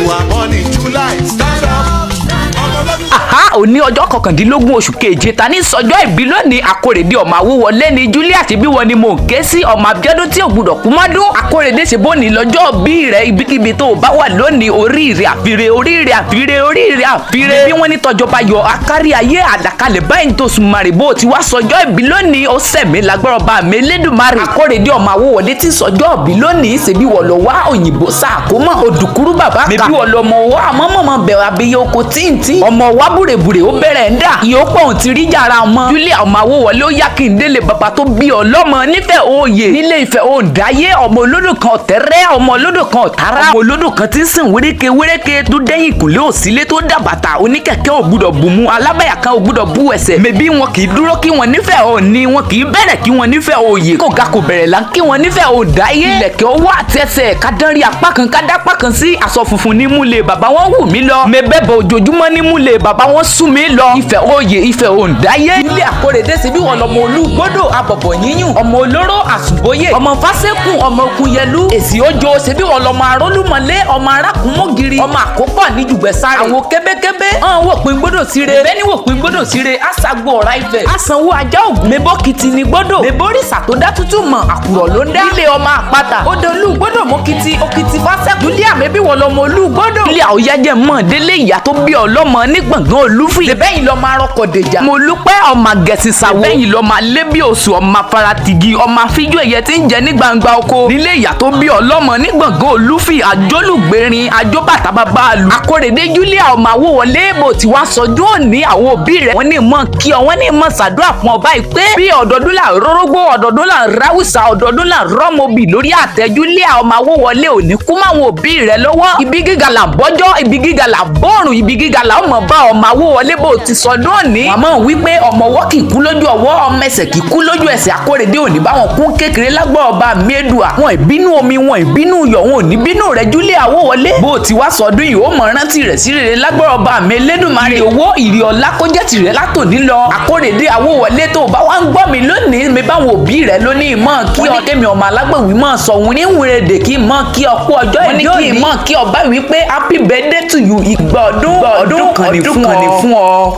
You are born in July. Stand up. Òní ọjọ́ kọkàndínlógún oṣù keje ta ní sọjọ́ ìbí lónìí. Akórèdé ọmọ Awówọlé ni Juliet bí wọn ni mò ń ké sí. Ọmọ Abíọ́dún tí ò gbúdọ̀ kú mọ́dún. Akórèdé ṣe bóni lọ́jọ́ bí rẹ̀ ibikíbi tó bá wà lónìí. Oríire àfire oríire àfire oríire àfire. Bí wọ́n ní tọjọba yọ akárí ayé àdàkalẹ̀ báyìí tó sùn màrìbó ti wá sọjọ́ ìbí lónìí. Ó sẹ̀mí lágbára ọba mi Elédùmarè. Akórèdé ọmọ Awówọlé tí sọjọ́ ìbí lónìí ṣèbí wọ̀ lọ wá òyìnbó sàkómọ̀ òdùkúrú bàbá kà. Mèbí wọ̀ lọ mọ̀ wá àmọ́ mọ̀mọ́ bẹ̀rẹ̀ abiyẹ oko tíntìn. Ọmọ wa búrèbúrè ó bẹ̀rẹ̀ ń dà. Ìyókù òun ti rí yàrá ọmọ. Julia ọmọ Awówọlé ó yá kí n délé bàbá tó bí ọlọ́mọ nífẹ̀ẹ́ òye. Nílé Ifẹ̀ òǹdáyé ọmọ olódò kan ọ̀tẹ́rẹ́ ọmọ olódò kan ọ̀tárá. Ọmọ olódò kan ti ń sìn wéréke wéréke tó dẹ́yìn ìkùnlé òsílé tó dàbàtà. Oníkẹ̀kẹ́ ò gbúdọ̀ bù mú alábàyà kan ò gbúdọ̀ bú ẹsẹ̀. Mèbí wọn kì í dúró kí wọn nífẹ̀ẹ́ òní wọn kì í bẹ̀rẹ̀ kí wọn nífẹ̀ẹ́ òye. Kò ga kò bẹ̀rẹ̀ là ń kí wọn nífẹ̀ẹ́ òǹdáyé. Ilẹ̀kẹ̀ ọwọ́ àti ẹsẹ̀ kádánrí apá kan kádàpá kan sí aṣọ funfun ní múlẹ̀ bàbá wọn wù mí lọ. Mẹ́bẹ̀bẹ̀ ojoojúmọ́ ní múlẹ̀ bàbá wọn sún mi lọ. Ifẹ̀ òye Ifẹ̀ òǹdáyé. Ilé Akórèdé ṣe bí wọn lọmọ Olúgbódò abọ̀bọ̀ yíyùn. Ọmọ olóró àsùnbóyè. Ọmọ fásẹ́kùn ọmọ okunyẹlú. Èsì òjò ṣe bí wọn lọmọ arólúmọlé ọmọ arákùnmọ́gìrì. Ọmọ àkópọ̀ ní jùgbẹ́sáré. Àwo kébékébé hàn wò pin gbódò síre. Bẹ́ẹ̀ni wò pin gbódò síre. Àṣàgbò ọ̀rá Ifẹ̀. Àsanwó ajá ògùn. Mebókìtì ni gbódò. Mebórìṣà tó dá tútù mọ̀ àkùrọ̀ ló ń dá. Ilé ọmọ àpáta. Odò Olúgbódò mọ́kìtì òkìtì fásẹ́kùn. Julia mẹ́bí wọn lọmọ Olúgbódò. Julia òyájẹ́ mọ̀ délé ìyá tó bí ọlọ́mọ ní Gbọ̀ngán Olúfì. Lẹ́bẹ̀yìn lọ máa rọkọ̀ dèjà. Mo lúpẹ́ ọmọ gẹ̀ẹ́sì sàwọ̀. Lẹ́bẹ̀yìn lọ máa lé bí oṣù ọmọ afaratigi ọmọ afíjú ẹ̀yẹ tí ń jẹ ní gbangba oko. Nílé ìyá tó bí ọlọ́mọ ní Gbọ̀ngán Olúfì àjólùgbèrin àjóbàtà bàbá àlù. Akórèdé Julia ọmọ Awówọlé bò tí wá sọjú òní àwọn òbí rẹ̀. Wọ́n ní mọ̀ kí ọ wọ́n ní mọ̀ ṣàdúrà fún ọba ìpé. Bí ọ̀dọ̀dún là rórógbó ọ̀dọ̀dún là ráwùsà ọ̀dọ̀dún là rọ́mọbì lórí àtẹ. Julia ọmọ Awówọlé òní kú máwọn òbí rẹ̀ lọ́wọ́. Ibi gíga là bọ́jọ́ ibi gíga là bọ́ọ̀rùn ibi gíga là ọmọ bá ọmọ Awówọlé bò ti sọdún òní. Màmá wípé ọmọ ọwọ́ kì í kú lójú ọwọ́ ọmọ ẹsẹ̀ kì í kú lójú ẹsẹ̀. Akórèdé òní báwọn kún kékeré lágbára ọba Médùà. Wọn ìbínú omi wọn ìbínú iyọ̀ wọn ò ní bínú rẹ̀ Julia Awówọlé. Bó ti wá sọdún yìí ó mọ̀ rántí rẹ̀ sí rere lágbára ọba mi Elédùmarè. Owó ìrì ọlá kó jẹ́ tìrẹ látòní lọ. Akórèdé Awówọlé tó bá wá ń gbọ́ mi lónìí mi báwọn òbí rẹ̀ lónìí mọ̀ kí ọ kémi ọmọ alágbèwì mọ̀ sọ òun ní wúrẹ́dẹ̀ kí mọ̀ kí ọ kú ọjọ́ ìjọ ní kí mọ̀ kí ọba wípé happy birthday to you ìgbà ọdún kan ní fún ọ.